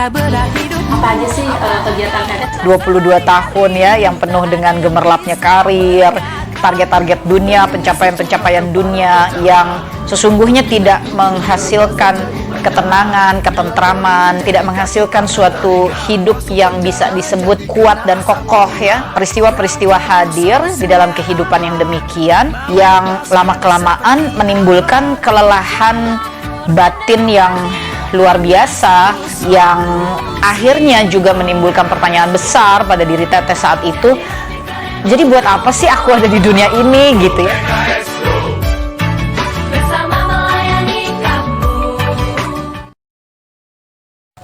Apa aja sih kegiatan Teteh? 22 tahun ya yang penuh dengan gemerlapnya karir, target-target dunia, pencapaian-pencapaian dunia yang sesungguhnya tidak menghasilkan ketenangan, ketentraman, tidak menghasilkan suatu hidup yang bisa disebut kuat dan kokoh ya. Peristiwa-peristiwa hadir di dalam kehidupan yang demikian yang lama-kelamaan menimbulkan kelelahan batin yang luar biasa, yang akhirnya juga menimbulkan pertanyaan besar pada diri Teteh saat itu. Jadi buat apa sih aku ada di dunia ini gitu ya?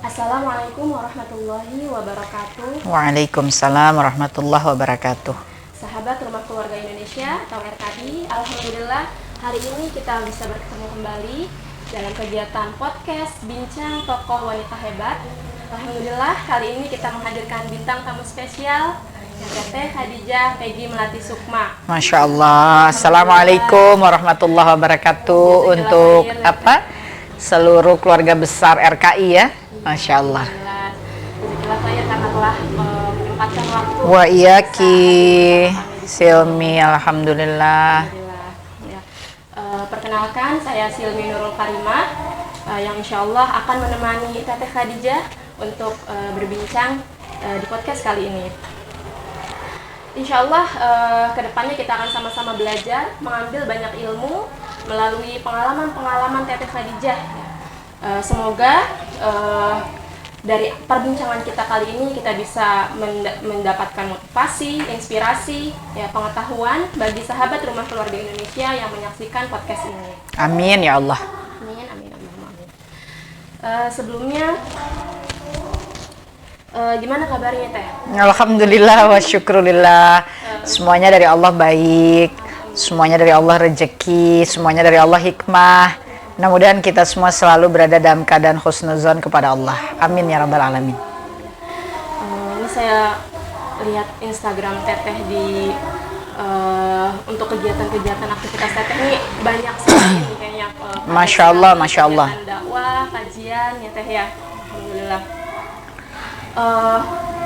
Assalamualaikum warahmatullahi wabarakatuh. Waalaikumsalam warahmatullahi wabarakatuh. Sahabat Rumah Keluarga Indonesia atau RKI, alhamdulillah hari ini kita bisa bertemu kembali dalam kegiatan podcast Bincang Tokoh Wanita Hebat. Alhamdulillah kali ini kita menghadirkan bintang tamu spesial, Teteh Khadijah Peggy Melati Sukma. Masya Allah. Assalamualaikum warahmatullahi wabarakatuh untuk seluruh keluarga besar RKI ya. Masya Allah. Alhamdulillah saya karena telah menyempatkan waktu. Wa iyaki Silmi, alhamdulillah. Perkenalkan, saya Silmi Nurul Karimah yang insya Allah akan menemani Teteh Khadijah untuk berbincang di podcast kali ini. Insya Allah kedepannya kita akan sama-sama belajar, mengambil banyak ilmu melalui pengalaman-pengalaman Teteh Khadijah. Semoga dari perbincangan kita kali ini kita bisa mendapatkan motivasi, inspirasi, ya, pengetahuan bagi sahabat Rumah Keluarga Indonesia yang menyaksikan podcast ini. Amin ya Allah. Amin, amin, amin, amin. Sebelumnya, gimana kabarnya Teh? Alhamdulillah wa syukurillah. Semuanya dari Allah baik, semuanya dari Allah rezeki, semuanya dari Allah hikmah. Mudah-mudahan kita semua selalu berada dalam keadaan husnuzon kepada Allah. Amin ya rabbal alamin. Ini saya lihat Instagram Teteh di untuk kegiatan-kegiatan aktivitas Teteh ini banyak sekali kayaknya. Masya Allah, Masya Allah. Dakwah, kajian ya Teh ya. Alhamdulillah.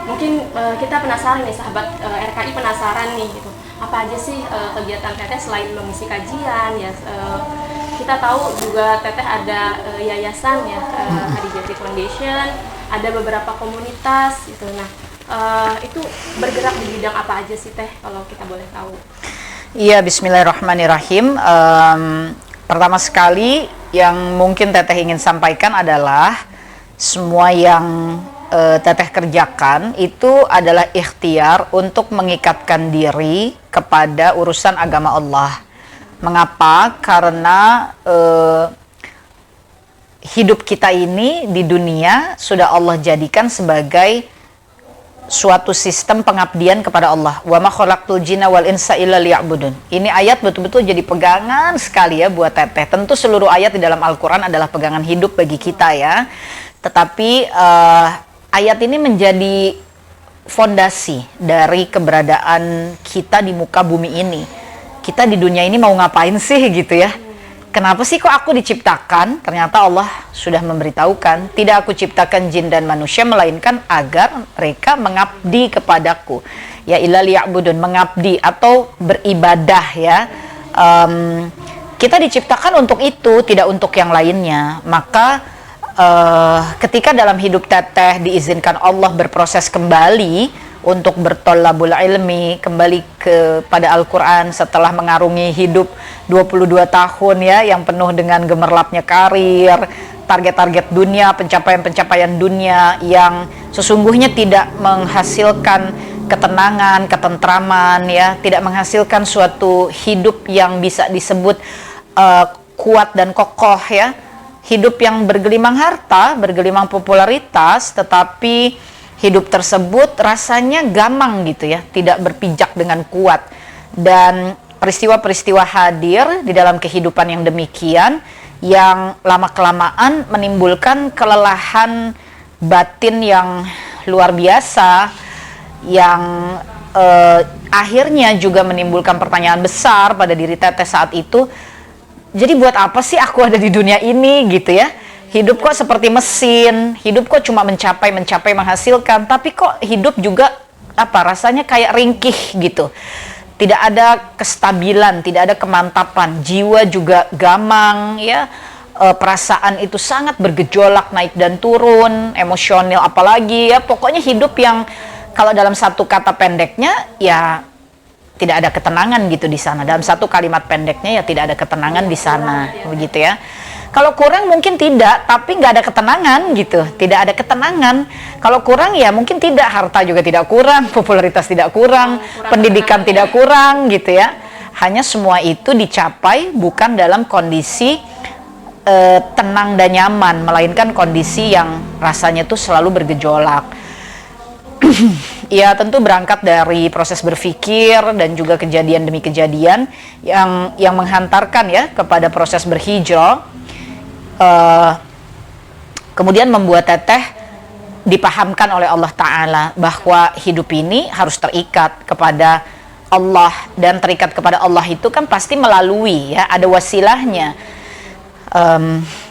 Mungkin kita penasaran nih sahabat RKI penasaran nih gitu. Apa aja sih kegiatan Teteh selain mengisi kajian ya? Kita tahu juga Teteh ada yayasan ya, Khadijah Foundation, ada beberapa komunitas gitu. Nah, itu bergerak di bidang apa aja sih Teh kalau kita boleh tahu? Iya, bismillahirrahmanirrahim. Pertama sekali yang mungkin Teteh ingin sampaikan adalah semua yang Teteh kerjakan itu adalah ikhtiar untuk mengikatkan diri kepada urusan agama Allah. Mengapa? Karena hidup kita ini di dunia sudah Allah jadikan sebagai suatu sistem pengabdian kepada Allah. Wa ma khalaqtul jinna wal insa illa liya'budun. Ini ayat betul-betul jadi pegangan sekali ya buat Teteh. Tentu seluruh ayat di dalam Al-Quran adalah pegangan hidup bagi kita ya. Tetapi ayat ini menjadi fondasi dari keberadaan kita di muka bumi ini. Kita di dunia ini mau ngapain sih gitu ya? Kenapa sih kok aku diciptakan? Ternyata Allah sudah memberitahukan, tidak aku ciptakan jin dan manusia melainkan agar mereka mengabdi kepadaku. Ya illa liya'budun, mengabdi atau beribadah ya. Kita diciptakan untuk itu, tidak untuk yang lainnya. Maka ketika dalam hidup Teteh diizinkan Allah berproses kembali untuk bertolabul ilmi, kembali kepada Al-Quran setelah mengarungi hidup 22 tahun ya yang penuh dengan gemerlapnya karir, target-target dunia, pencapaian-pencapaian dunia yang sesungguhnya tidak menghasilkan ketenangan, ketentraman ya, tidak menghasilkan suatu hidup yang bisa disebut kuat dan kokoh ya. Hidup yang bergelimang harta, bergelimang popularitas, tetapi hidup tersebut rasanya gamang gitu ya, tidak berpijak dengan kuat. Dan peristiwa-peristiwa hadir di dalam kehidupan yang demikian yang lama-kelamaan menimbulkan kelelahan batin yang luar biasa, yang akhirnya juga menimbulkan pertanyaan besar pada diri Teteh saat itu. Jadi buat apa sih aku ada di dunia ini gitu ya? Hidup kok seperti mesin, hidup kok cuma mencapai menghasilkan, tapi kok hidup juga rasanya kayak ringkih gitu. Tidak ada kestabilan, tidak ada kemantapan, jiwa juga gamang ya. Perasaan itu sangat bergejolak, naik dan turun, emosional apalagi ya. Pokoknya hidup yang kalau dalam satu kata pendeknya ya tidak ada ketenangan gitu di sana. Dalam satu kalimat pendeknya ya tidak ada ketenangan di sana, begitu ya. Kalau kurang mungkin tidak, tapi nggak ada ketenangan gitu. Tidak ada ketenangan. Kalau kurang ya mungkin tidak, harta juga tidak kurang, popularitas tidak kurang, pendidikan tidak kurang gitu ya. Hanya semua itu dicapai bukan dalam kondisi tenang dan nyaman, melainkan kondisi yang rasanya tuh selalu bergejolak. Ya tentu berangkat dari proses berpikir dan juga kejadian demi kejadian yang menghantarkan ya kepada proses berhijrah. Kemudian membuat Teteh dipahamkan oleh Allah Ta'ala bahwa hidup ini harus terikat kepada Allah, dan terikat kepada Allah itu kan pasti melalui ya, ada wasilahnya.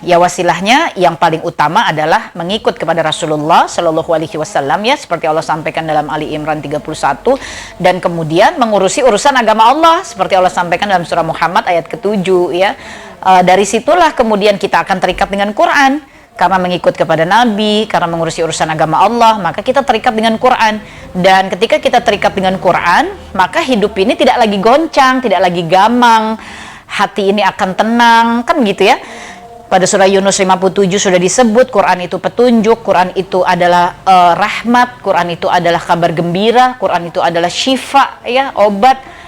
Ya wasilahnya yang paling utama adalah mengikut kepada Rasulullah Shallallahu Alaihi Wasallam ya, seperti Allah sampaikan dalam Ali Imran 31, dan kemudian mengurusi urusan agama Allah seperti Allah sampaikan dalam surah Muhammad ayat ke-7 ya. Dari situlah kemudian kita akan terikat dengan Quran, karena mengikut kepada Nabi, karena mengurusi urusan agama Allah, maka kita terikat dengan Quran. Dan ketika kita terikat dengan Quran, maka hidup ini tidak lagi goncang, tidak lagi gamang, hati ini akan tenang, kan gitu ya. Pada surah Yunus 57 sudah disebut Quran itu petunjuk, Quran itu adalah rahmat, Quran itu adalah kabar gembira, Quran itu adalah syifa ya, obat.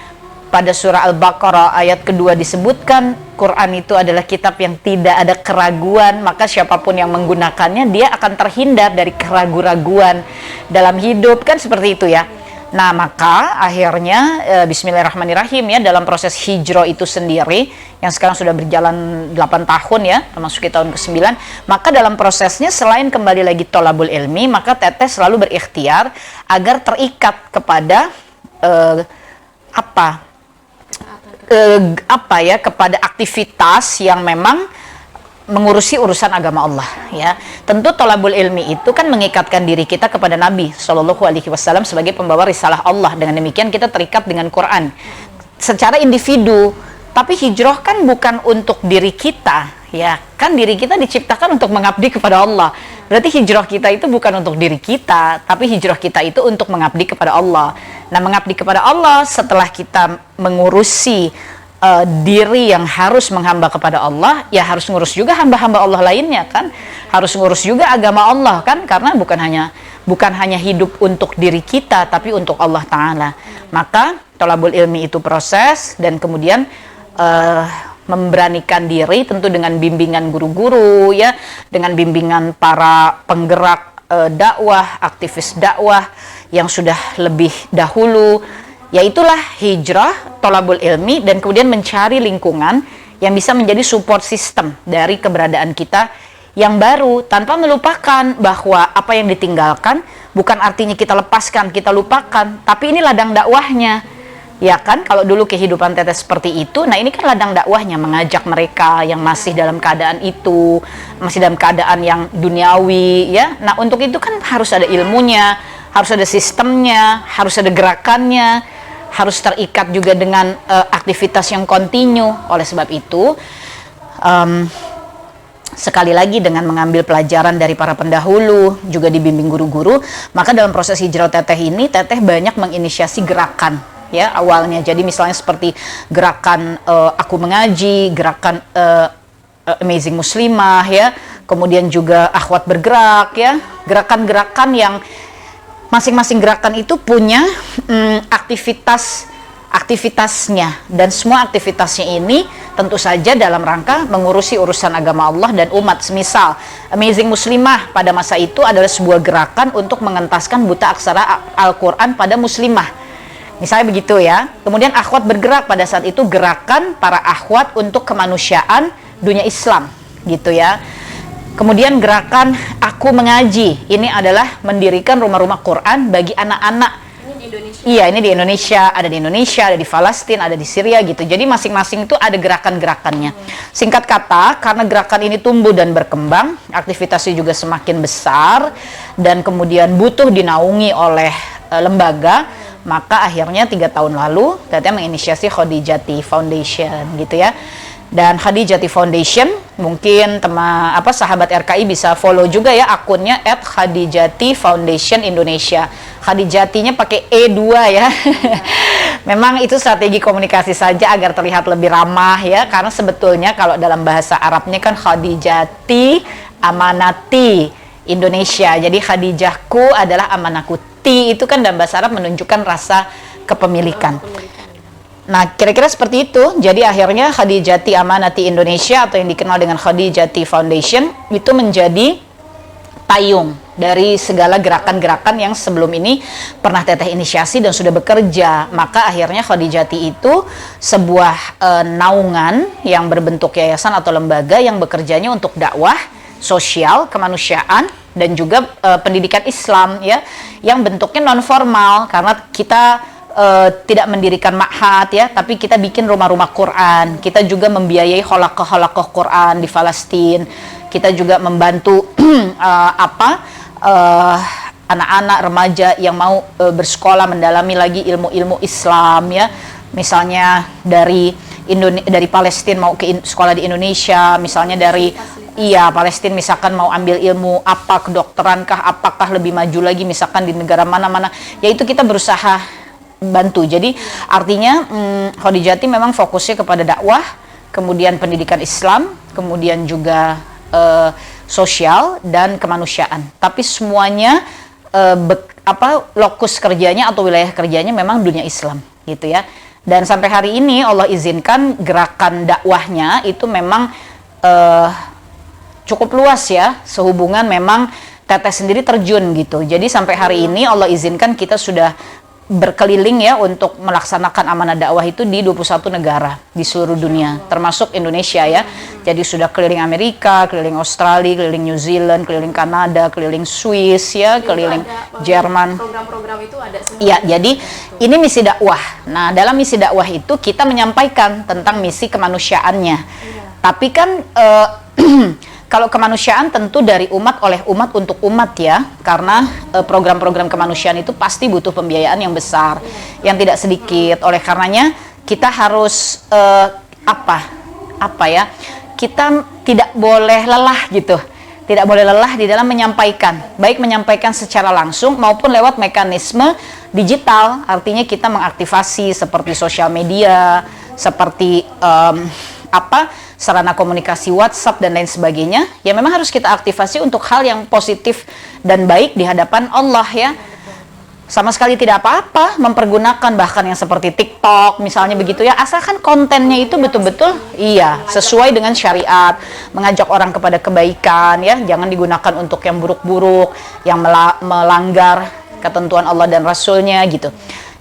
Pada surah Al-Baqarah ayat kedua disebutkan Quran itu adalah kitab yang tidak ada keraguan, maka siapapun yang menggunakannya dia akan terhindar dari keraguan-raguan dalam hidup, kan seperti itu ya. Nah maka akhirnya bismillahirrahmanirrahim ya, dalam proses hijrah itu sendiri yang sekarang sudah berjalan 8 tahun ya, memasuki tahun ke-9, maka dalam prosesnya selain kembali lagi tolabul ilmi, maka Teteh selalu berikhtiar agar terikat kepada kepada aktivitas yang memang mengurusi urusan agama Allah ya. Tentu tolabul ilmi itu kan mengikatkan diri kita kepada Nabi Shallallahu Alaihi Wasallam sebagai pembawa risalah Allah. Dengan demikian kita terikat dengan Quran secara individu. Tapi hijrah kan bukan untuk diri kita ya, kan diri kita diciptakan untuk mengabdi kepada Allah. Berarti hijrah kita itu bukan untuk diri kita, tapi hijrah kita itu untuk mengabdi kepada Allah. Nah mengabdi kepada Allah setelah kita mengurusi diri yang harus menghamba kepada Allah, ya harus ngurus juga hamba-hamba Allah lainnya kan, harus ngurus juga agama Allah kan, karena bukan hanya hidup untuk diri kita, tapi untuk Allah Ta'ala. Maka tolabul ilmi itu proses, dan kemudian memberanikan diri tentu dengan bimbingan guru-guru ya, dengan bimbingan para penggerak dakwah, aktivis dakwah yang sudah lebih dahulu. Yaitulah hijrah, tolabul ilmi, dan kemudian mencari lingkungan yang bisa menjadi support system dari keberadaan kita yang baru, tanpa melupakan bahwa apa yang ditinggalkan bukan artinya kita lepaskan, kita lupakan, tapi ini ladang dakwahnya. Ya kan, kalau dulu kehidupan Teteh seperti itu, nah ini kan ladang dakwahnya, mengajak mereka yang masih dalam keadaan itu, masih dalam keadaan yang duniawi ya. Nah untuk itu kan harus ada ilmunya, harus ada sistemnya, harus ada gerakannya, harus terikat juga dengan aktivitas yang kontinu. Oleh sebab itu sekali lagi dengan mengambil pelajaran dari para pendahulu, juga dibimbing guru-guru, maka dalam proses hijrah Teteh ini, Teteh banyak menginisiasi gerakan ya awalnya. Jadi misalnya seperti gerakan aku mengaji, gerakan Amazing Muslimah ya, kemudian juga akhwat bergerak ya, gerakan-gerakan yang masing-masing gerakan itu punya aktivitasnya, dan semua aktivitasnya ini tentu saja dalam rangka mengurusi urusan agama Allah dan umat. Semisal Amazing Muslimah pada masa itu adalah sebuah gerakan untuk mengentaskan buta aksara Al-Quran pada muslimah, misalnya begitu ya. Kemudian akhwat bergerak pada saat itu gerakan para akhwat untuk kemanusiaan dunia Islam gitu ya. Kemudian gerakan aku mengaji, ini adalah mendirikan rumah-rumah Quran bagi anak-anak Indonesia. Iya, ini di Indonesia, ada di Palestina, ada di Syria gitu. Jadi masing-masing itu ada gerakan-gerakannya. Singkat kata, karena gerakan ini tumbuh dan berkembang, aktivitasnya juga semakin besar dan kemudian butuh dinaungi oleh lembaga, maka akhirnya 3 tahun lalu Teteh menginisiasi Khadijati Foundation gitu ya. Dan Khadijati Foundation, mungkin sahabat RKI bisa follow juga ya akunnya @Khadijati Foundation Indonesia. Khadijatinya pakai E2 ya. Memang itu strategi komunikasi saja agar terlihat lebih ramah ya, karena sebetulnya kalau dalam bahasa Arabnya kan Khadijati Amanati Indonesia. Jadi Khadijahku adalah amanahku. Ti itu kan dalam bahasa Arab menunjukkan rasa kepemilikan. Nah, kira-kira seperti itu. Jadi akhirnya Khadijati Amanati Indonesia atau yang dikenal dengan Khadijati Foundation itu menjadi payung dari segala gerakan-gerakan yang sebelum ini pernah Teteh inisiasi dan sudah bekerja. Maka akhirnya Khadijati itu sebuah naungan yang berbentuk yayasan atau lembaga yang bekerjanya untuk dakwah sosial, kemanusiaan, dan juga pendidikan Islam ya, yang bentuknya non formal karena kita tidak mendirikan ma'had ya, tapi kita bikin rumah-rumah Quran. Kita juga membiayai halaqah-halaqah Quran di Palestina. Kita juga membantu anak-anak remaja yang mau bersekolah mendalami lagi ilmu-ilmu Islam ya. Misalnya dari Palestina mau ke sekolah di Indonesia, misalnya dari Palestina misalkan mau ambil ilmu apa, kedokteran kah, apakah lebih maju lagi misalkan di negara mana-mana, yaitu kita berusaha bantu. Jadi artinya Khadijati memang fokusnya kepada dakwah, kemudian pendidikan Islam, kemudian juga sosial dan kemanusiaan. Tapi semuanya lokus kerjanya atau wilayah kerjanya memang dunia Islam gitu ya. Dan sampai hari ini Allah izinkan gerakan dakwahnya itu memang cukup luas ya, sehubungan memang Teteh sendiri terjun gitu. Jadi sampai hari ini Allah izinkan kita sudah berkeliling ya untuk melaksanakan amanah dakwah itu di 21 negara di seluruh dunia, termasuk Indonesia ya. Jadi sudah keliling Amerika, keliling Australia, keliling New Zealand, keliling Kanada, keliling Swiss ya, keliling Jerman. Program-program itu ada semua. Iya, jadi ini misi dakwah. Nah, dalam misi dakwah itu kita menyampaikan tentang misi kemanusiaannya. Tapi kan kalau kemanusiaan tentu dari umat oleh umat untuk umat ya, karena program-program kemanusiaan itu pasti butuh pembiayaan yang besar, yang tidak sedikit. Oleh karenanya kita harus kita tidak boleh lelah gitu, tidak boleh lelah di dalam menyampaikan, baik menyampaikan secara langsung maupun lewat mekanisme digital. Artinya kita mengaktifasi seperti sosial media, seperti sarana komunikasi WhatsApp dan lain sebagainya, ya memang harus kita aktifasi untuk hal yang positif dan baik di hadapan Allah ya. Sama sekali tidak apa-apa mempergunakan bahkan yang seperti TikTok misalnya begitu ya, asalkan kontennya itu betul-betul sesuai dengan syariat, mengajak orang kepada kebaikan ya, jangan digunakan untuk yang buruk-buruk, yang melanggar ketentuan Allah dan Rasulnya gitu.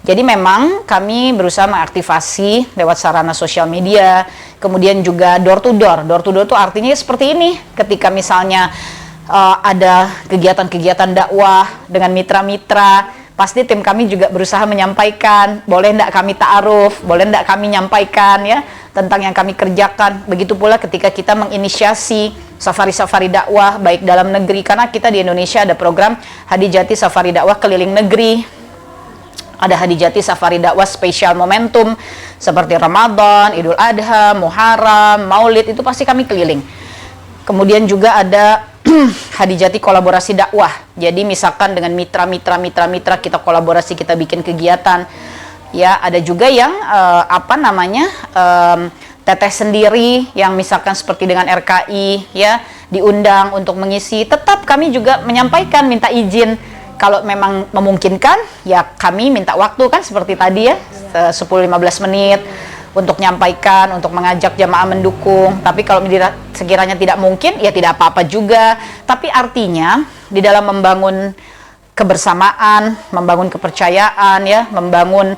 Jadi memang kami berusaha mengaktifasi lewat sarana sosial media, kemudian juga door to door. Door to door itu artinya seperti ini, ketika misalnya ada kegiatan-kegiatan dakwah dengan mitra-mitra, pasti tim kami juga berusaha menyampaikan, boleh enggak kami ta'aruf, boleh enggak kami nyampaikan ya tentang yang kami kerjakan. Begitu pula ketika kita menginisiasi safari-safari dakwah baik dalam negeri, karena kita di Indonesia ada program Khadijati Safari Dakwah Keliling Negeri. Ada Khadijati Safari Dakwah Spesial Momentum seperti Ramadan, Idul Adha, Muharram, Maulid, itu pasti kami keliling. Kemudian juga ada Khadijati Kolaborasi Dakwah. Jadi misalkan dengan mitra kita kolaborasi, kita bikin kegiatan. Ya, ada juga yang Teteh sendiri yang misalkan seperti dengan RKI ya, diundang untuk mengisi. Tetap kami juga menyampaikan, minta izin. Kalau memang memungkinkan, ya kami minta waktu kan seperti tadi ya, 10-15 menit untuk menyampaikan, untuk mengajak jamaah mendukung. Tapi kalau sekiranya tidak mungkin, ya tidak apa-apa juga. Tapi artinya di dalam membangun kebersamaan, membangun kepercayaan ya, membangun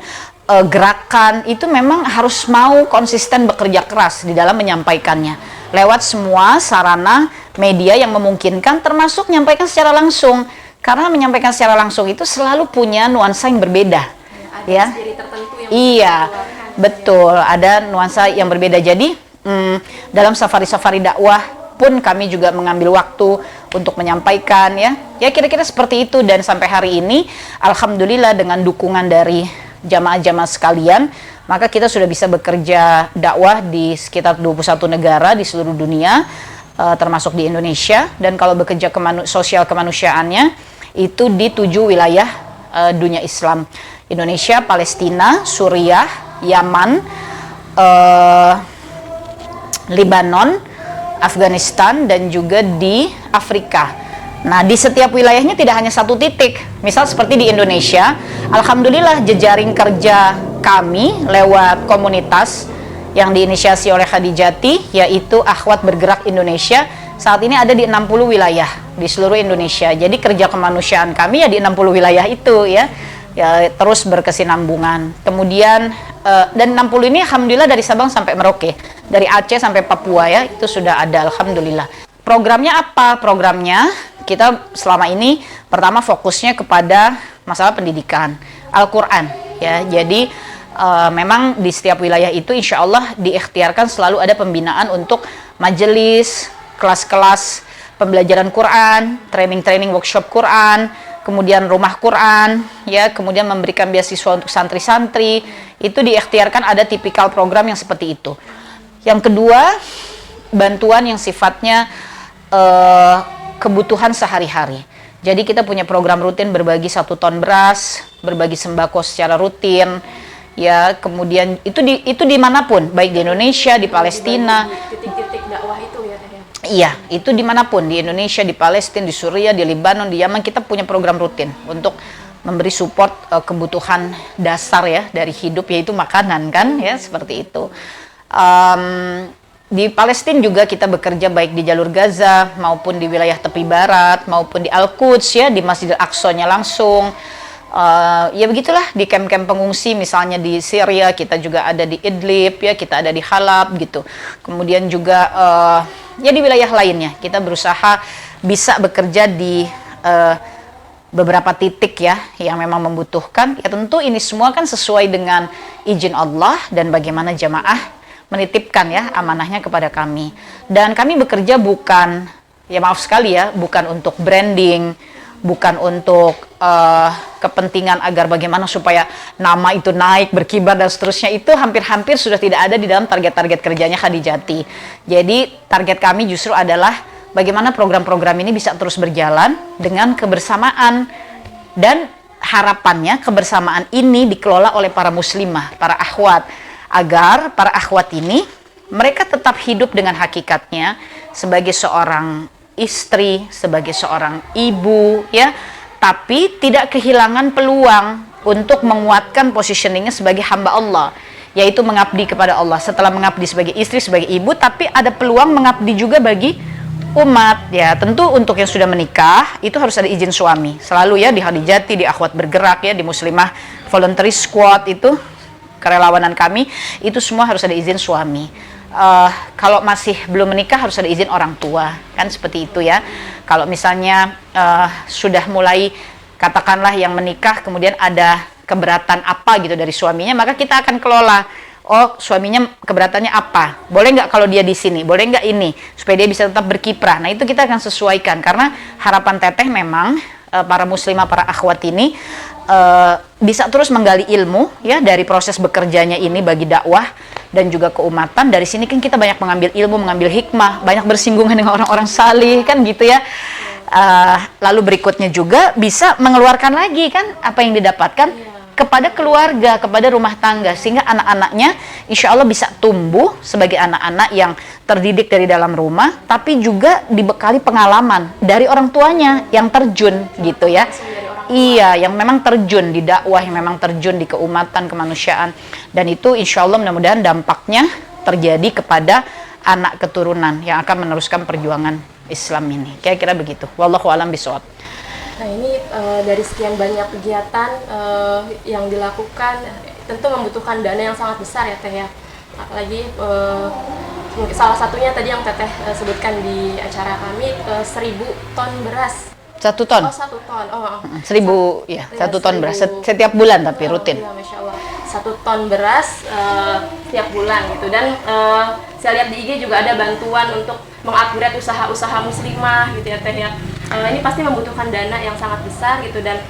gerakan, itu memang harus mau konsisten bekerja keras di dalam menyampaikannya. Lewat semua sarana media yang memungkinkan, termasuk menyampaikan secara langsung. Karena menyampaikan secara langsung itu selalu punya nuansa yang berbeda. ya. Ciri tertentu yang Iya, dikeluarkan. betul. Ada nuansa yang berbeda. Jadi dalam safari-safari dakwah pun kami juga mengambil waktu untuk menyampaikan ya kira-kira seperti itu. Dan sampai hari ini alhamdulillah dengan dukungan dari jamaah-jamaah sekalian, maka kita sudah bisa bekerja dakwah di sekitar 21 negara di seluruh dunia, termasuk di Indonesia. Dan kalau bekerja sosial kemanusiaannya itu di 7 wilayah dunia Islam: Indonesia, Palestina, Suriah, Yaman, Lebanon, Afghanistan, dan juga di Afrika. Nah, di setiap wilayahnya tidak hanya satu titik. Misal seperti di Indonesia, alhamdulillah jejaring kerja kami lewat komunitas yang diinisiasi oleh Khadijati, yaitu Akhwat Bergerak Indonesia, saat ini ada di 60 wilayah di seluruh Indonesia. Jadi kerja kemanusiaan kami ya di 60 wilayah itu ya terus berkesinambungan. Kemudian dan 60 ini alhamdulillah dari Sabang sampai Merauke, dari Aceh sampai Papua ya, itu sudah ada alhamdulillah. Programnya apa? Programnya kita selama ini pertama fokusnya kepada masalah pendidikan Al-Quran ya. Jadi memang di setiap wilayah itu insya Allah diikhtiarkan selalu ada pembinaan untuk majelis, kelas-kelas pembelajaran Quran, training-training workshop Quran, kemudian rumah Quran ya, kemudian memberikan beasiswa untuk santri-santri. Itu diikhtiarkan ada tipikal program yang seperti itu. Yang kedua, bantuan yang sifatnya kebutuhan sehari-hari. Jadi kita punya program rutin berbagi 1 ton beras, berbagi sembako secara rutin ya. Kemudian itu dimanapun, baik di Indonesia, di Palestina, titik-titik dakwah itu ya Teh. Iya, itu dimanapun, di Indonesia, di Palestina, di Suriah, di Lebanon, di Yaman, kita punya program rutin untuk memberi support kebutuhan dasar ya dari hidup, yaitu makanan kan ya, seperti itu. Di Palestina juga kita bekerja baik di jalur Gaza maupun di wilayah tepi barat maupun di Al-Quds ya, di Masjidil Aqsa-nya langsung. Ya begitulah, di camp-camp pengungsi misalnya di Syria, kita juga ada di Idlib ya, kita ada di Halab gitu. Kemudian juga ya di wilayah lainnya kita berusaha bisa bekerja di beberapa titik ya yang memang membutuhkan. Ya tentu ini semua kan sesuai dengan izin Allah dan bagaimana jamaah menitipkan ya amanahnya kepada kami. Dan kami bekerja bukan, ya maaf sekali ya, bukan untuk branding, bukan untuk kepentingan agar bagaimana supaya nama itu naik, berkibar dan seterusnya. Itu hampir-hampir sudah tidak ada di dalam target-target kerjanya Khadijati. Jadi target kami justru adalah bagaimana program-program ini bisa terus berjalan dengan kebersamaan, dan harapannya kebersamaan ini dikelola oleh para muslimah, para akhwat, agar para akhwat ini mereka tetap hidup dengan hakikatnya sebagai seorang istri, sebagai seorang ibu ya, tapi tidak kehilangan peluang untuk menguatkan positioningnya sebagai hamba Allah, yaitu mengabdi kepada Allah. Setelah mengabdi sebagai istri, sebagai ibu, tapi ada peluang mengabdi juga bagi umat ya. Tentu untuk yang sudah menikah itu harus ada izin suami selalu ya, di Khadijati, di Akhwat Bergerak ya, di Muslimah Voluntary Squad itu kerelawanan kami, itu semua harus ada izin suami. Kalau masih belum menikah harus ada izin orang tua, kan seperti itu ya. Kalau misalnya sudah mulai katakanlah yang menikah kemudian ada keberatan apa gitu dari suaminya, maka kita akan kelola. Oh, suaminya keberatannya apa? Boleh nggak kalau dia di sini? Boleh nggak ini? Supaya dia bisa tetap berkiprah. Nah, itu kita akan sesuaikan, karena harapan teteh memang para muslimah, para akhwat ini bisa terus menggali ilmu ya dari proses bekerjanya ini bagi dakwah dan juga keumatan. Dari sini kan kita banyak mengambil ilmu, mengambil hikmah, banyak bersinggungan dengan orang-orang salih kan gitu ya. Lalu berikutnya juga bisa mengeluarkan lagi kan apa yang didapatkan kepada keluarga, kepada rumah tangga, sehingga anak-anaknya insya Allah bisa tumbuh sebagai anak-anak yang terdidik dari dalam rumah, tapi juga dibekali pengalaman dari orang tuanya yang terjun gitu ya. Iya, yang memang terjun di dakwah, yang memang terjun di keumatan, kemanusiaan. Dan itu insya Allah mudah-mudahan dampaknya terjadi kepada anak keturunan yang akan meneruskan perjuangan Islam ini. Kira-kira begitu. Wallahu a'lam bishawab. Nah ini dari sekian banyak kegiatan yang dilakukan, tentu membutuhkan dana yang sangat besar ya Teh ya. Apalagi salah satunya tadi yang Teteh sebutkan di acara kami, 1.000 ton beras. 1 ton. Oh, 1 ton. Oh. 1.000 ya, Iya, 1 ton beras 1.000. setiap bulan tapi rutin. Iya, Masya Allah. 1 ton beras tiap bulan gitu. Dan saya lihat di IG juga ada bantuan untuk mengupgrade usaha-usaha muslimah gitu ya Teh ya. Ini pasti membutuhkan dana yang sangat besar gitu, dan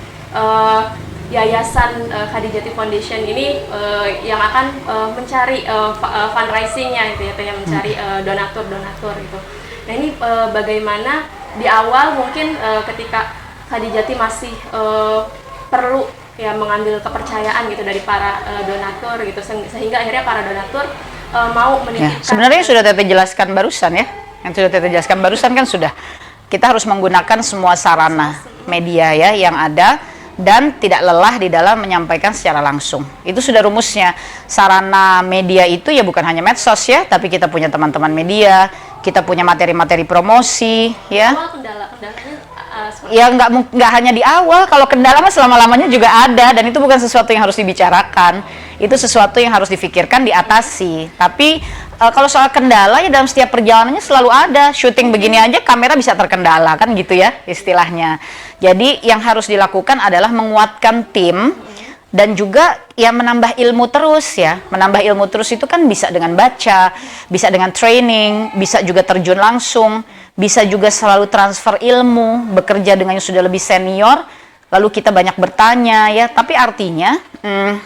Yayasan Khadijati Foundation ini yang akan mencari fundraisingnya gitu ya Teh, yang mencari donatur-donatur gitu. Nah ini bagaimana di awal mungkin ketika Khadijati masih perlu ya mengambil kepercayaan gitu dari para donatur gitu, sehingga akhirnya para donatur mau menitipkan. Ya, sebenarnya sudah Teteh jelaskan barusan ya. Yang sudah Teteh jelaskan barusan kan sudah. Kita harus menggunakan semua sarana media ya yang ada dan tidak lelah di dalam menyampaikan secara langsung. Itu sudah rumusnya. Sarana media itu ya bukan hanya medsos ya, tapi kita punya teman-teman media, kita punya materi-materi promosi ya. Kendalanya Ya nggak hanya di awal, kalau kendala mah selama-lamanya juga ada, dan itu bukan sesuatu yang harus dibicarakan, itu sesuatu yang harus difikirkan, diatasi. Tapi kalau soal kendala ya dalam setiap perjalanannya selalu ada. Syuting begini aja kamera bisa terkendala kan gitu ya istilahnya. Jadi yang harus dilakukan adalah menguatkan tim dan juga ya menambah ilmu terus ya. Menambah ilmu terus itu kan bisa dengan baca, bisa dengan training, bisa juga terjun langsung, bisa juga selalu transfer ilmu, bekerja dengan yang sudah lebih senior, lalu kita banyak bertanya ya. Tapi artinya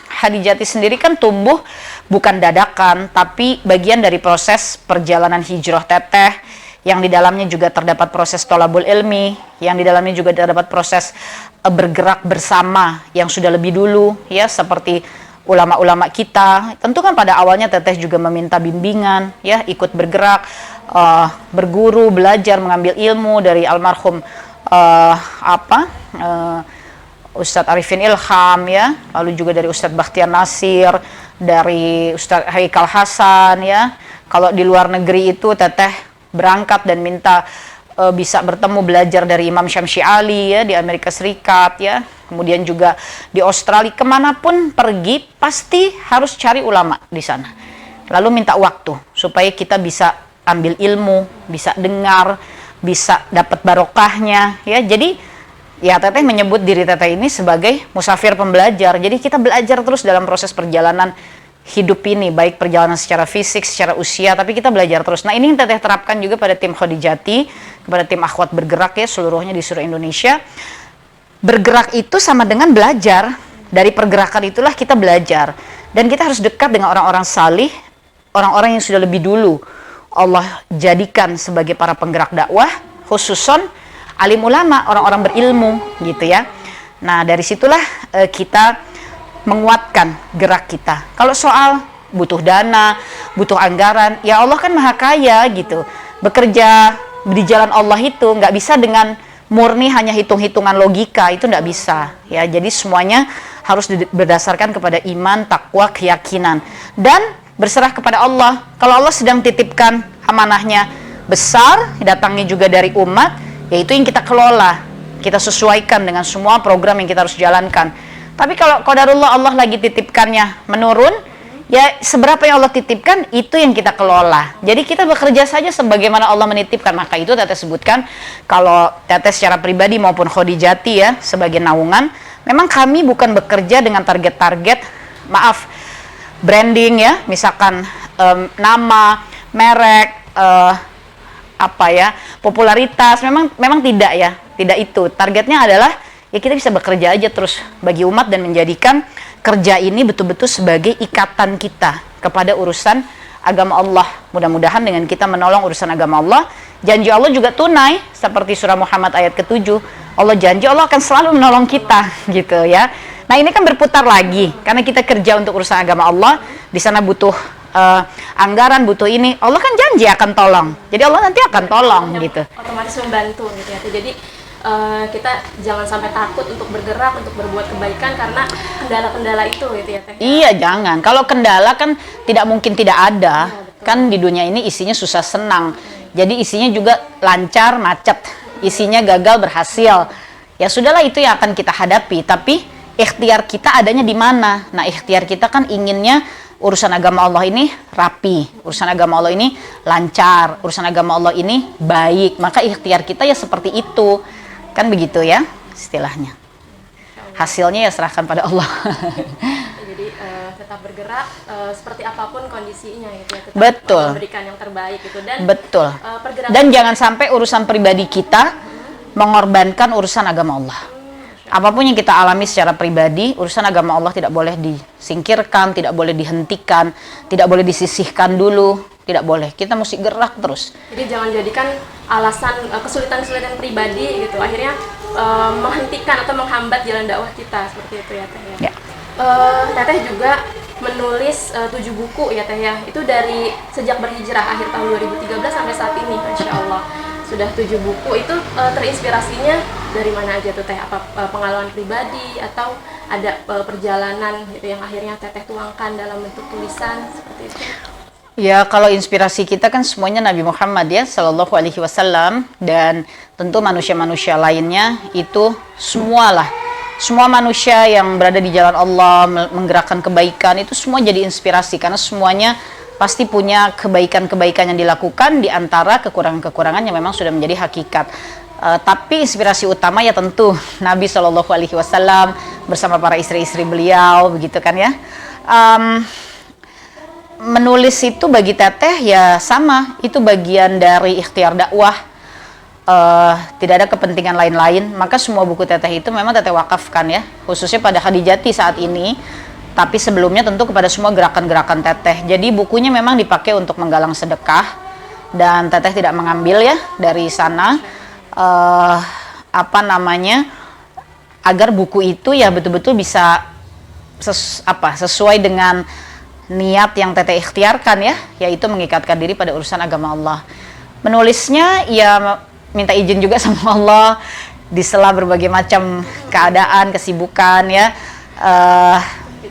Khadijati sendiri kan tumbuh bukan dadakan, tapi bagian dari proses perjalanan hijrah Teteh, yang di dalamnya juga terdapat proses tolabul ilmi, yang di dalamnya juga terdapat proses bergerak bersama yang sudah lebih dulu ya, seperti ulama-ulama kita. Tentu kan pada awalnya Teteh juga meminta bimbingan ya, ikut bergerak, berguru, belajar, mengambil ilmu dari almarhum Ustadz Arifin Ilham ya, lalu juga dari Ustadz Bakhtiar Nasir, dari Ustadz Haikal Hasan ya. Kalau di luar negeri itu Teteh berangkat dan minta bisa bertemu belajar dari Imam Syamsi Ali ya di Amerika Serikat ya. Kemudian juga di Australia, kemanapun pergi pasti harus cari ulama di sana. Lalu minta waktu supaya kita bisa ambil ilmu, bisa dengar, bisa dapat barokahnya ya. Jadi ya Teteh menyebut diri Teteh ini sebagai musafir pembelajar. Jadi kita belajar terus dalam proses perjalanan hidup ini, baik perjalanan secara fisik, secara usia, tapi kita belajar terus. Nah ini yang Teteh terapkan juga pada tim Khadijati, kepada tim akhwat bergerak ya seluruhnya di seluruh Indonesia. Bergerak itu sama dengan belajar. Dari pergerakan itulah kita belajar. Dan kita harus dekat dengan orang-orang salih, orang-orang yang sudah lebih dulu Allah jadikan sebagai para penggerak dakwah, khususon alim ulama, orang-orang berilmu gitu ya. Nah dari situlah kita menguatkan gerak kita. Kalau soal butuh dana, butuh anggaran, ya Allah kan maha kaya gitu. Bekerja di jalan Allah itu nggak bisa dengan murni hanya hitung-hitungan logika, itu nggak bisa ya. Jadi semuanya harus berdasarkan kepada iman, takwa, keyakinan, dan berserah kepada Allah. Kalau Allah sedang titipkan amanahnya besar, datangnya juga dari umat, yaitu yang kita kelola, kita sesuaikan dengan semua program yang kita harus jalankan. Tapi kalau qadarullah Allah lagi titipkannya menurun, ya seberapa yang Allah titipkan itu yang kita kelola. Jadi kita bekerja saja sebagaimana Allah menitipkan. Maka itu Teteh sebutkan, kalau Teteh secara pribadi maupun Khadijati ya sebagai naungan, memang kami bukan bekerja dengan target-target branding ya, misalkan nama, merek, popularitas. Memang tidak ya, tidak itu. Targetnya adalah ya kita bisa bekerja aja terus bagi umat dan menjadikan kerja ini betul-betul sebagai ikatan kita kepada urusan agama Allah. Mudah-mudahan dengan kita menolong urusan agama Allah, janji Allah juga tunai seperti surah Muhammad ayat ke-7. Allah janji Allah akan selalu menolong kita gitu ya. Nah ini kan berputar lagi karena kita kerja untuk urusan agama Allah, di sana butuh anggaran, butuh ini, Allah kan janji akan tolong. Jadi Allah nanti akan tolong gitu. Otomatis membantu gitu ya. Jadi kita jangan sampai takut untuk bergerak, untuk berbuat kebaikan karena kendala-kendala itu gitu ya Teh. Iya jangan. Kalau kendala kan tidak mungkin tidak ada. Ya, kan di dunia ini isinya susah senang. Jadi isinya juga lancar macet. Isinya gagal berhasil. Ya sudahlah, itu yang akan kita hadapi. Tapi ikhtiar kita adanya di mana? Nah ikhtiar kita kan inginnya urusan agama Allah ini rapi, urusan agama Allah ini lancar, urusan agama Allah ini baik. Maka ikhtiar kita ya seperti itu. Kan begitu ya istilahnya. Hasilnya ya serahkan pada Allah. Jadi tetap bergerak seperti apapun kondisinya gitu ya, tetap Betul. memberikan yang terbaik gitu. Dan Betul. pergerakan Dan jangan sampai urusan pribadi kita mengorbankan urusan agama Allah. Apapun yang kita alami secara pribadi, urusan agama Allah tidak boleh disingkirkan, tidak boleh dihentikan, tidak boleh disisihkan dulu, tidak boleh. Kita mesti gerak terus. Jadi jangan jadikan alasan kesulitan-kesulitan pribadi gitu akhirnya menghentikan atau menghambat jalan dakwah kita, seperti itu ya Teh ya. Ya. Teteh juga menulis 7 buku ya Teh ya. Itu dari sejak berhijrah akhir tahun 2013 sampai saat ini, Masya Allah. Sudah 7 buku. Itu terinspirasinya dari mana aja tuh Teh? Apa pengalaman pribadi atau ada perjalanan gitu yang akhirnya Teteh tuangkan dalam bentuk tulisan seperti itu? Ya, kalau inspirasi kita kan semuanya Nabi Muhammad ya, Sallallahu Alaihi Wasallam, dan tentu manusia-manusia lainnya itu semualah. Semua manusia yang berada di jalan Allah, menggerakkan kebaikan, itu semua jadi inspirasi, karena semuanya pasti punya kebaikan-kebaikan yang dilakukan, di antara kekurangan-kekurangan yang memang sudah menjadi hakikat. Tapi inspirasi utama ya tentu Nabi Sallallahu Alaihi Wasallam bersama para istri-istri beliau, begitu kan ya. Menulis itu bagi Teteh ya sama, itu bagian dari ikhtiar dakwah. Tidak ada kepentingan lain-lain, maka semua buku Teteh itu memang Teteh wakafkan ya, khususnya pada Khadijati saat ini, tapi sebelumnya tentu kepada semua gerakan-gerakan Teteh. Jadi bukunya memang dipakai untuk menggalang sedekah, dan Teteh tidak mengambil ya dari sana, agar buku itu ya betul-betul bisa sesuai dengan niat yang Teteh ikhtiarkan ya, yaitu mengikatkan diri pada urusan agama Allah. Menulisnya ya minta izin juga sama Allah di sela berbagai macam keadaan, kesibukan ya.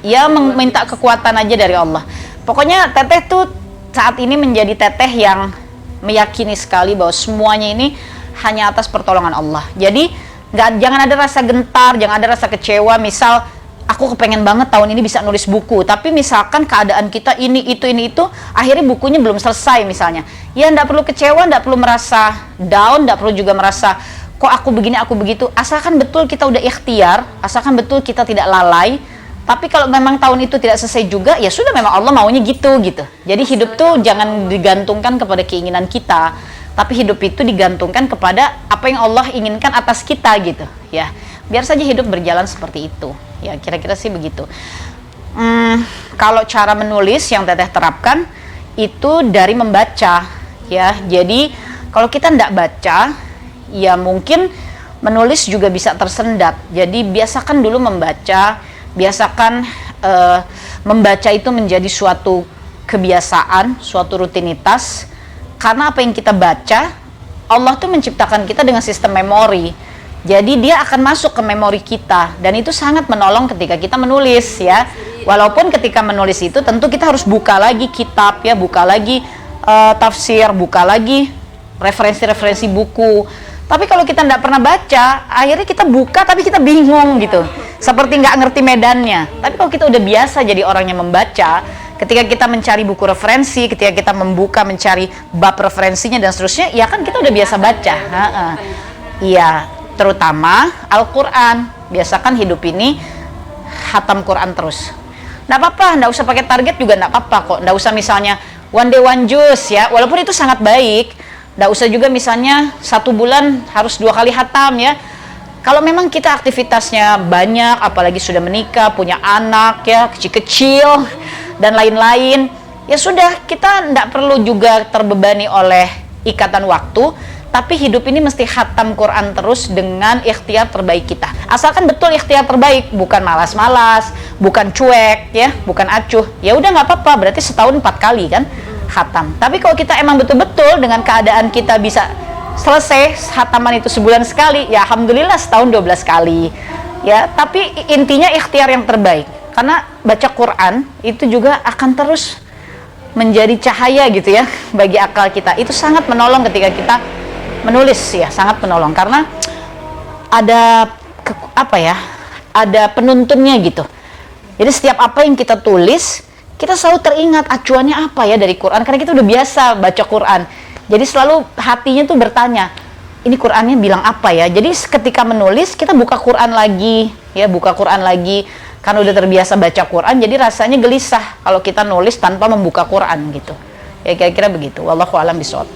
Ya meminta kekuatan aja dari Allah. Pokoknya Teteh tuh saat ini menjadi Teteh yang meyakini sekali bahwa semuanya ini hanya atas pertolongan Allah. Jadi jangan ada rasa gentar, jangan ada rasa kecewa. Misal aku kepengen banget tahun ini bisa nulis buku, tapi misalkan keadaan kita ini itu, akhirnya bukunya belum selesai misalnya. Ya enggak perlu kecewa, enggak perlu merasa down, enggak perlu juga merasa kok aku begini, aku begitu. Asalkan betul kita udah ikhtiar, asalkan betul kita tidak lalai. Tapi kalau memang tahun itu tidak selesai juga, ya sudah, memang Allah maunya gitu. Jadi hidup tuh jangan digantungkan kepada keinginan kita, tapi hidup itu digantungkan kepada apa yang Allah inginkan atas kita gitu ya. Biar saja hidup berjalan seperti itu. Ya kira-kira sih begitu. Kalau cara menulis yang Teteh terapkan itu dari membaca ya. Jadi kalau kita tidak baca, ya mungkin menulis juga bisa tersendat. Jadi biasakan dulu membaca, biasakan membaca itu menjadi suatu kebiasaan, suatu rutinitas. Karena apa yang kita baca, Allah tuh menciptakan kita dengan sistem memori. Jadi dia akan masuk ke memori kita, dan itu sangat menolong ketika kita menulis ya. Walaupun ketika menulis itu tentu kita harus buka lagi kitab ya, buka lagi tafsir, buka lagi referensi-referensi buku. Tapi kalau kita tidak pernah baca, akhirnya kita buka tapi kita bingung gitu, seperti nggak ngerti medannya. Tapi kalau kita udah biasa jadi orang yang membaca, ketika kita mencari buku referensi, ketika kita membuka mencari bab referensinya dan seterusnya, ya kan kita udah biasa baca. Iya. Terutama Al-Quran. Biasakan hidup ini khatam Quran terus. Nggak apa-apa, nggak usah pakai target juga nggak apa-apa kok. Nggak usah misalnya one day one juice ya, walaupun itu sangat baik. Nggak usah juga misalnya 1 bulan harus 2 kali khatam ya. Kalau memang kita aktivitasnya banyak, apalagi sudah menikah, punya anak ya, kecil-kecil dan lain-lain, ya sudah, kita nggak perlu juga terbebani oleh ikatan waktu. Tapi hidup ini mesti khatam Quran terus dengan ikhtiar terbaik kita. Asalkan betul ikhtiar terbaik, bukan malas-malas, bukan cuek ya, bukan acuh. Ya udah nggak apa-apa, berarti setahun 4 kali kan khatam. Tapi kalau kita emang betul-betul dengan keadaan kita bisa selesai khataman itu sebulan sekali, ya alhamdulillah setahun 12 kali. Ya, tapi intinya ikhtiar yang terbaik. Karena baca Quran itu juga akan terus menjadi cahaya gitu ya bagi akal kita. Itu sangat menolong ketika kita menulis ya, sangat menolong karena ada ada penuntunnya gitu. Jadi setiap apa yang kita tulis, kita selalu teringat acuannya apa ya dari Quran, karena kita udah biasa baca Quran. Jadi selalu hatinya tuh bertanya, ini Qurannya bilang apa ya. Jadi ketika menulis kita buka Quran lagi, ya buka Quran lagi. Karena udah terbiasa baca Quran, jadi rasanya gelisah kalau kita nulis tanpa membuka Quran gitu. Ya kira-kira begitu. Wallahu a'lam bishawab.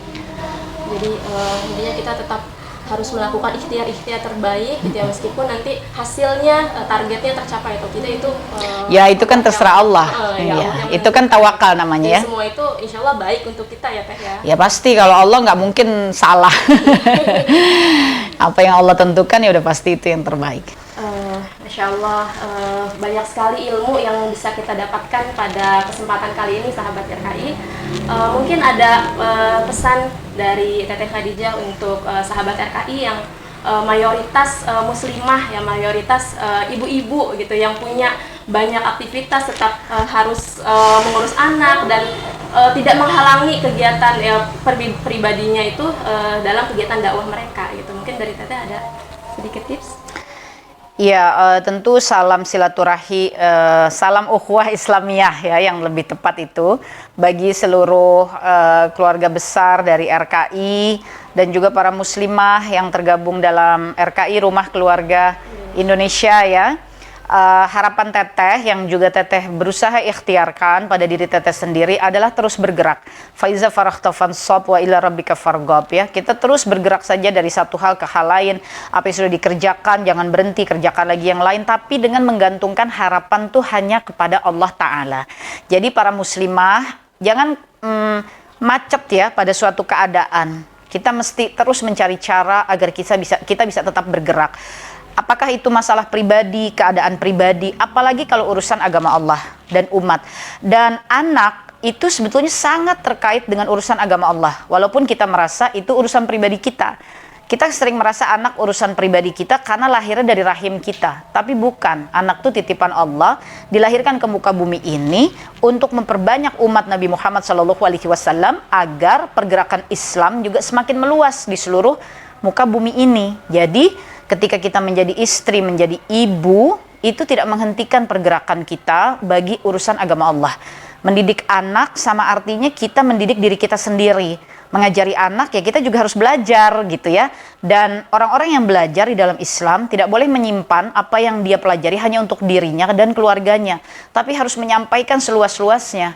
Jadi intinya kita tetap harus melakukan ikhtiar terbaik gitu ya, meskipun nanti hasilnya targetnya tercapai atau tidak itu ya itu kan terserah Allah. Ya, itu kan tawakal namanya ya. Semua itu insya Allah baik untuk kita ya Teh ya. Ya pasti, kalau Allah nggak mungkin salah. Apa yang Allah tentukan ya udah pasti itu yang terbaik. Masya Allah, banyak sekali ilmu yang bisa kita dapatkan pada kesempatan kali ini sahabat RKI. Mungkin ada pesan dari Teteh Khadijah untuk sahabat RKI yang mayoritas muslimah, ya mayoritas ibu-ibu gitu yang punya banyak aktivitas, tetap harus mengurus anak dan tidak menghalangi kegiatan pribadinya itu dalam kegiatan dakwah mereka gitu. Mungkin dari Teteh ada sedikit tips? Ya, tentu salam silaturahmi, salam ukhuwah Islamiyah ya yang lebih tepat itu bagi seluruh keluarga besar dari RKI dan juga para muslimah yang tergabung dalam RKI Rumah Keluarga Indonesia ya. Harapan Teteh yang juga Teteh berusaha ikhtiarkan pada diri Teteh sendiri adalah terus bergerak. Faiza faraghta fansab wa ila rabbika farghab ya. Kita terus bergerak saja dari satu hal ke hal lain. Apa yang sudah dikerjakan jangan berhenti, kerjakan lagi yang lain, tapi dengan menggantungkan harapan tuh hanya kepada Allah Ta'ala. Jadi para muslimah jangan macet ya pada suatu keadaan. Kita mesti terus mencari cara agar kita bisa tetap bergerak. Apakah itu masalah pribadi, keadaan pribadi, apalagi kalau urusan agama Allah dan umat. Dan anak itu sebetulnya sangat terkait dengan urusan agama Allah. Walaupun kita merasa itu urusan pribadi kita. Kita sering merasa anak urusan pribadi kita karena lahirnya dari rahim kita. Tapi bukan, anak itu titipan Allah, dilahirkan ke muka bumi ini untuk memperbanyak umat Nabi Muhammad SAW agar pergerakan Islam juga semakin meluas di seluruh muka bumi ini. Jadi ketika kita menjadi istri, menjadi ibu, itu tidak menghentikan pergerakan kita bagi urusan agama Allah. Mendidik anak sama artinya kita mendidik diri kita sendiri. Mengajari anak ya kita juga harus belajar gitu ya. Dan orang-orang yang belajar di dalam Islam tidak boleh menyimpan apa yang dia pelajari hanya untuk dirinya dan keluarganya. Tapi harus menyampaikan seluas-luasnya.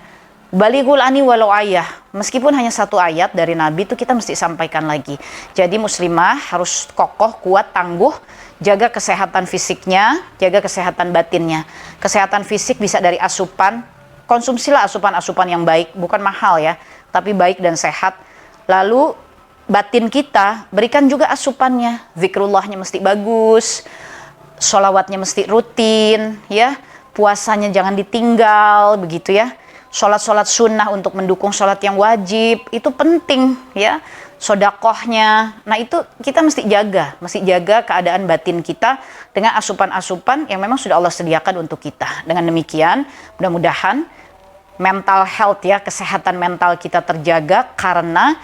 Balighul ani walau ayah, meskipun hanya satu ayat dari Nabi itu kita mesti sampaikan lagi. Jadi muslimah harus kokoh, kuat, tangguh, jaga kesehatan fisiknya, jaga kesehatan batinnya. Kesehatan fisik bisa dari asupan, konsumsilah asupan-asupan yang baik, bukan mahal ya, tapi baik dan sehat. Lalu batin kita berikan juga asupannya, zikrullahnya mesti bagus, sholawatnya mesti rutin, ya, puasanya jangan ditinggal, begitu ya. Sholat sunnah untuk mendukung sholat yang wajib itu penting ya, sodakohnya. Nah itu kita mesti jaga keadaan batin kita dengan asupan-asupan yang memang sudah Allah sediakan untuk kita. Dengan demikian mudah-mudahan mental health ya, kesehatan mental kita terjaga karena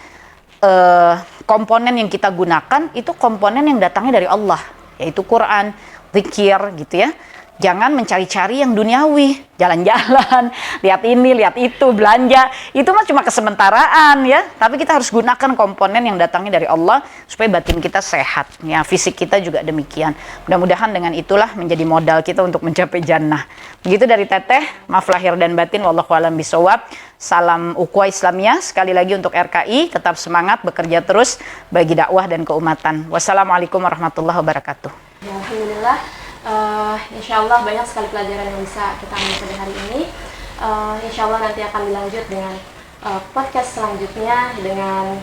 komponen yang kita gunakan itu komponen yang datangnya dari Allah, yaitu Quran, zikir gitu ya. Jangan mencari-cari yang duniawi, jalan-jalan, lihat ini, lihat itu, belanja. Itu mah cuma kesementaraan ya. Tapi kita harus gunakan komponen yang datangnya dari Allah supaya batin kita sehat. Ya, fisik kita juga demikian. Mudah-mudahan dengan itulah menjadi modal kita untuk mencapai jannah. Begitu dari Teteh, maaf lahir dan batin, wallahu a'lam bishawab. Salam ukhuwah Islamiyah sekali lagi untuk RKI, tetap semangat bekerja terus bagi dakwah dan keumatan. Wassalamualaikum warahmatullahi wabarakatuh. Alhamdulillah. Insya Allah banyak sekali pelajaran yang bisa kita ambil pada hari ini. Insya Allah nanti akan dilanjut dengan podcast selanjutnya dengan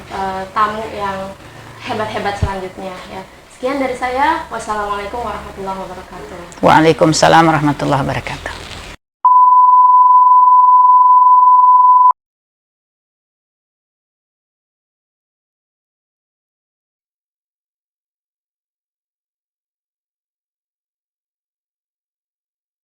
tamu yang hebat-hebat selanjutnya ya. Sekian dari saya. Wassalamualaikum warahmatullahi wabarakatuh. Waalaikumsalam warahmatullahi wabarakatuh.